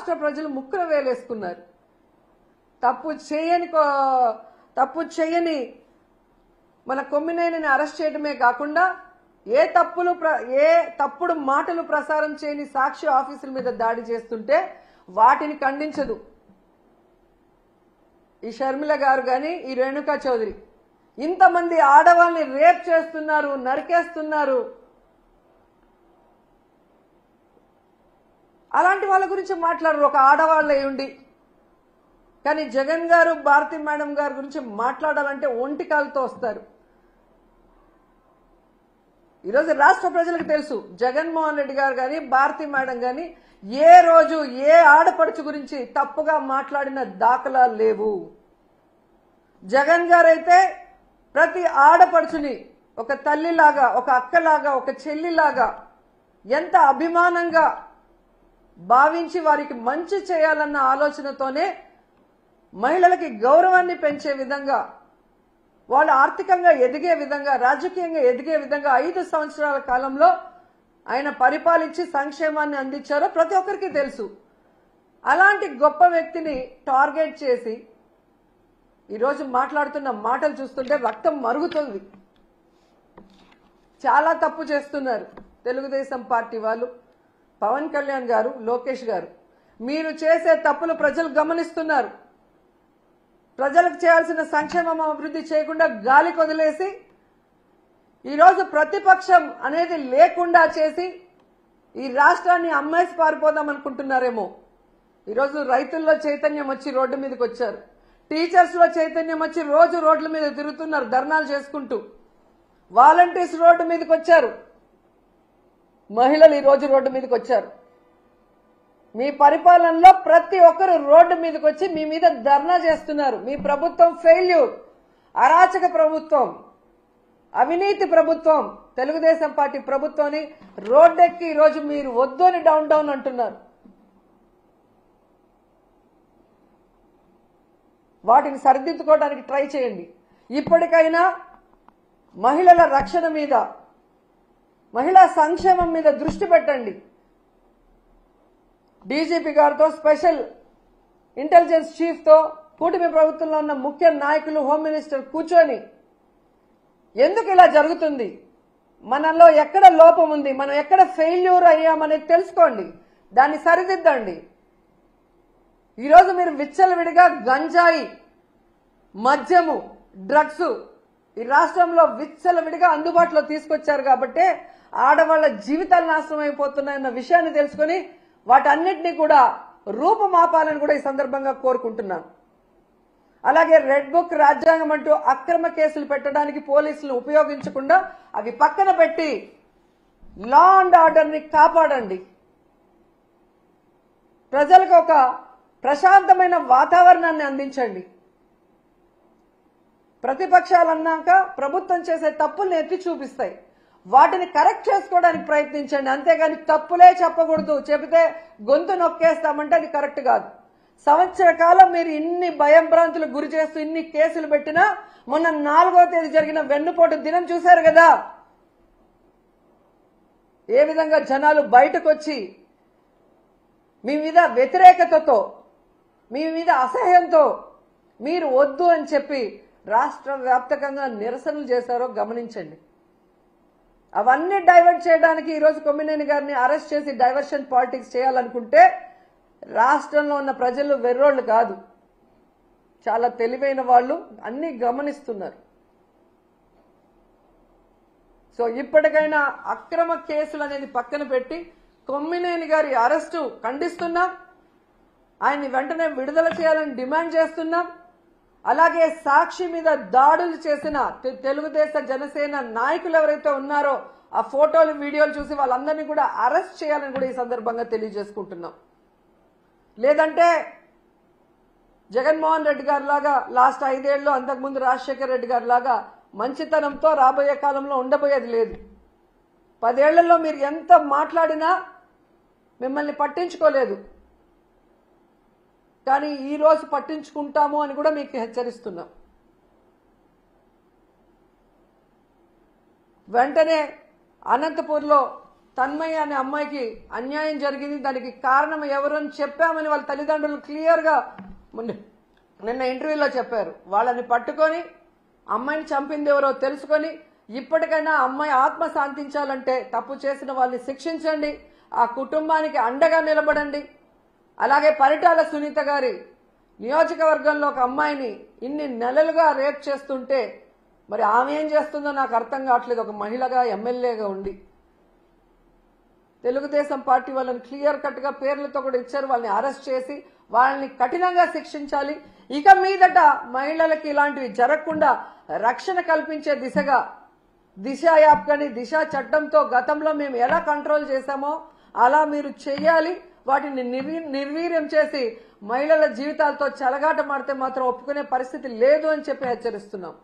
రాష్ట్ర ప్రజలు ముక్కున వేలేసుకున్నారు. తప్పు చేయని మన కొమ్మినేనిని అరెస్ట్ చేయడమే కాకుండా ఏ తప్పుడు మాటలు ప్రసారం చేయని సాక్షి ఆఫీసుల మీద దాడి చేస్తుంటే వాటిని ఖండించదు ఈ షర్మిల గారు గాని ఈ రేణుకా చౌదరి. ఇంతమంది ఆడవాళ్ళని రేప్ చేస్తున్నారు, నరికేస్తున్నారు. అలాంటి వాళ్ళ గురించి మాట్లాడరు ఒక ఆడవాళ్ళై ఉండి. కానీ జగన్ గారు భారతి మేడం గారి గురించి మాట్లాడాలంటే ఒంటికాలతో వస్తారు. ఈరోజు రాష్ట్ర ప్రజలకు తెలుసు జగన్మోహన్ రెడ్డి గారు కానీ భారతి మేడం కానీ ఏ రోజు ఏ ఆడపడుచు గురించి తప్పుగా మాట్లాడిన దాఖలాలు లేవు. జగన్ గారైతే ప్రతి ఆడపడుచుని ఒక తల్లిలాగా, ఒక అక్కలాగా, ఒక చెల్లిలాగా ఎంత అభిమానంగా భావించి వారికి మంచి చేయాలన్న ఆలోచనతోనే మహిళలకి గౌరవాన్ని పెంచే విధంగా, వాళ్ళు ఆర్థికంగా ఎదిగే విధంగా, రాజకీయంగా ఎదిగే విధంగా 5 సంవత్సరాల కాలంలో ఆయన పరిపాలించి సంక్షేమాన్ని అందించారో ప్రతి ఒక్కరికి తెలుసు. అలాంటి గొప్ప వ్యక్తిని టార్గెట్ చేసి ఈరోజు మాట్లాడుతున్న మాటలు చూస్తుంటే రక్తం మరుగుతుంది. చాలా తప్పు చేస్తున్నారు తెలుగుదేశం పార్టీ వాళ్ళు. పవన్ కళ్యాణ్ గారు, లోకేష్ గారు, మీరు చేసే తప్పులు ప్రజలు గమనిస్తున్నారు. ప్రజలకు చేయాల్సిన సంక్షేమం అభివృద్ధి చేయకుండా గాలికి వదిలేసి ఈరోజు ప్రతిపక్షం అనేది లేకుండా చేసి ఈ రాష్ట్రాన్ని అమ్మేసి పారిపోదాం అనుకుంటున్నారేమో. ఈరోజు రైతుల్లో చైతన్యం వచ్చి రోడ్డు మీదకి వచ్చారు. టీచర్స్ లో చైతన్యం వచ్చి రోజు రోడ్ల మీద తిరుగుతున్నారు ధర్నాలు చేసుకుంటూ. వాలంటీర్స్ రోడ్డు మీదకి వచ్చారు. మహిళలు ఈ రోజు రోడ్డు మీదకి వచ్చారు. మీ పరిపాలనలో ప్రతి ఒక్కరు రోడ్డు మీదకి వచ్చి మీ మీద ధర్నా చేస్తున్నారు. మీ ప్రభుత్వం ఫెయిల్యూర్, అరాచక ప్రభుత్వం, అవినీతి ప్రభుత్వం, తెలుగుదేశం పార్టీ ప్రభుత్వాన్ని రోడ్డెక్కి ఈరోజు మీరు వద్దు అని డౌన్ అంటున్నారు. వాటిని సరిదిద్దుకోవడానికి ట్రై చేయండి. ఇప్పటికైనా మహిళల రక్షణ మీద, మహిళా సంక్షేమం మీద దృష్టి పెట్టండి. డీజీపీ గారితో, స్పెషల్ ఇంటెలిజెన్స్ చీఫ్ తో, కూటమి ప్రభుత్వంలో ఉన్న ముఖ్య నాయకులు, హోమ్ మినిస్టర్ కూర్చొని ఎందుకు ఇలా జరుగుతుంది, మనలో ఎక్కడ లోపం ఉంది, మనం ఎక్కడ ఫెయిల్యూర్ అయ్యామనేది తెలుసుకోండి, దాన్ని సరిదిద్దండి. ఈరోజు మీరు విచ్చలవిడిగా గంజాయి, మద్యము, డ్రగ్స్ ఈ రాష్ట్రంలో విచ్చలవిడిగా అందుబాటులో తీసుకొచ్చారు కాబట్టి ఆడవాళ్ల జీవితాలు నాశనం అయిపోతున్నాయన్న విషయాన్ని తెలుసుకుని వాటన్నిటినీ కూడా రూపుమాపాలని కూడా ఈ సందర్భంగా కోరుకుంటున్నాను. అలాగే రెడ్ బుక్, రాజ్యాంగం అంటూ అక్రమ కేసులు పెట్టడానికి పోలీసులు ఉపయోగించకుండా అవి పక్కన పెట్టి లా అండ్ ఆర్డర్ ని కాపాడండి. ప్రజలకు ఒక ప్రశాంతమైన వాతావరణాన్ని అందించండి. ప్రతిపక్షాలన్నాక ప్రభుత్వం చేసే తప్పుల్ని ఎత్తి చూపిస్తాయి, వాటిని కరెక్ట్ చేసుకోవడానికి ప్రయత్నించండి. అంతేగాని తప్పులే చెప్పకూడదు, చెబితే గొంతు నొక్కేస్తామంటే అది కరెక్ట్ కాదు. సంవత్సర కాలం మీరు ఇన్ని భయంభ్రాంతులకు గురి చేస్తూ ఇన్ని కేసులు పెట్టినా మొన్న 4వ తేదీ జరిగిన వెన్నుపోటు దినం చూశారు కదా, ఏ విధంగా జనాలు బయటకు వచ్చి మీ మీద వ్యతిరేకతతో, మీ మీద అసహ్యంతో మీరు వద్దు అని చెప్పి రాష్ట్ర వ్యాప్తంగా నిరసనలు చేశారో గమనించండి. అవన్నీ డైవర్ట్ చేయడానికి ఈరోజు కొమ్మినేని గారిని అరెస్ట్ చేసి డైవర్షన్ పాలిటిక్స్ చేయాలనుకుంటే రాష్ట్రంలో ఉన్న ప్రజలు వెర్రోళ్ళు కాదు, చాలా తెలివైన వాళ్ళు, అన్ని గమనిస్తున్నారు. సో ఇప్పటికైనా అక్రమ కేసులు అనేది పక్కన పెట్టి కొమ్మినేని గారి అరెస్టు ఖండిస్తున్నాం, ఆయన్ని వెంటనే విడుదల చేయాలని డిమాండ్ చేస్తున్నాం. అలాగే సాక్షి మీద దాడులు చేసిన తెలుగుదేశ జనసేన నాయకులు ఎవరైతే ఉన్నారో ఆ ఫోటోలు, వీడియోలు చూసి వాళ్ళందరినీ కూడా అరెస్ట్ చేయాలని కూడా ఈ సందర్భంగా తెలియజేసుకుంటున్నాం. లేదంటే జగన్మోహన్ రెడ్డి గారి లాగా లాస్ట్ 5 ఏళ్లు, అంతకుముందు రాజశేఖర రెడ్డి గారి లాగా మంచితనంతో రాబోయే కాలంలో ఉండబోయేది లేదు. 10 ఏళ్లలో మీరు ఎంత మాట్లాడినా మిమ్మల్ని పట్టించుకోలేదు, కానీ ఈ రోజు పట్టించుకుంటాము అని కూడా మీకు హెచ్చరిస్తున్నాం. వెంటనే అనంతపూర్లో తన్మయ్య అనే అమ్మాయికి అన్యాయం జరిగింది, దానికి కారణం ఎవరు అని చెప్పామని వాళ్ళ తల్లిదండ్రులు క్లియర్గా నిన్న ఇంటర్వ్యూలో చెప్పారు. వాళ్ళని పట్టుకొని అమ్మాయిని చంపింది ఎవరో తెలుసుకొని ఇప్పటికైనా అమ్మాయి ఆత్మ శాంతించాలంటే తప్పు చేసిన వాళ్ళని శిక్షించండి, ఆ కుటుంబానికి అండగా నిలబడండి. అలాగే పరిటాల సునీత గారి నియోజకవర్గంలో ఒక అమ్మాయిని ఇన్ని నెలలుగా రేప్ చేస్తుంటే మరి ఆమె ఏం చేస్తుందో నాకు అర్థం కావట్లేదు. ఒక మహిళగా ఎమ్మెల్యేగా ఉండి తెలుగుదేశం పార్టీ వాళ్ళని క్లియర్ కట్ గా పేర్లతో కూడా ఇచ్చారు. వాళ్ళని అరెస్ట్ చేసి వాళ్ళని కఠినంగా శిక్షించాలి. ఇక మీదట మహిళలకి ఇలాంటివి జరగకుండా రక్షణ కల్పించే దిశగా దిశ యాప్ కానీ దిశ చట్టంతో గతంలో మేము ఎలా కంట్రోల్ చేశామో అలా మీరు చెయ్యాలి. వాటిని నిర్వీర్యం చేసి మహిళల జీవితాలతో చెలగాట మాడితే మాత్రం ఒప్పుకునే పరిస్థితి లేదు అని చెప్పి హెచ్చరిస్తున్నాం.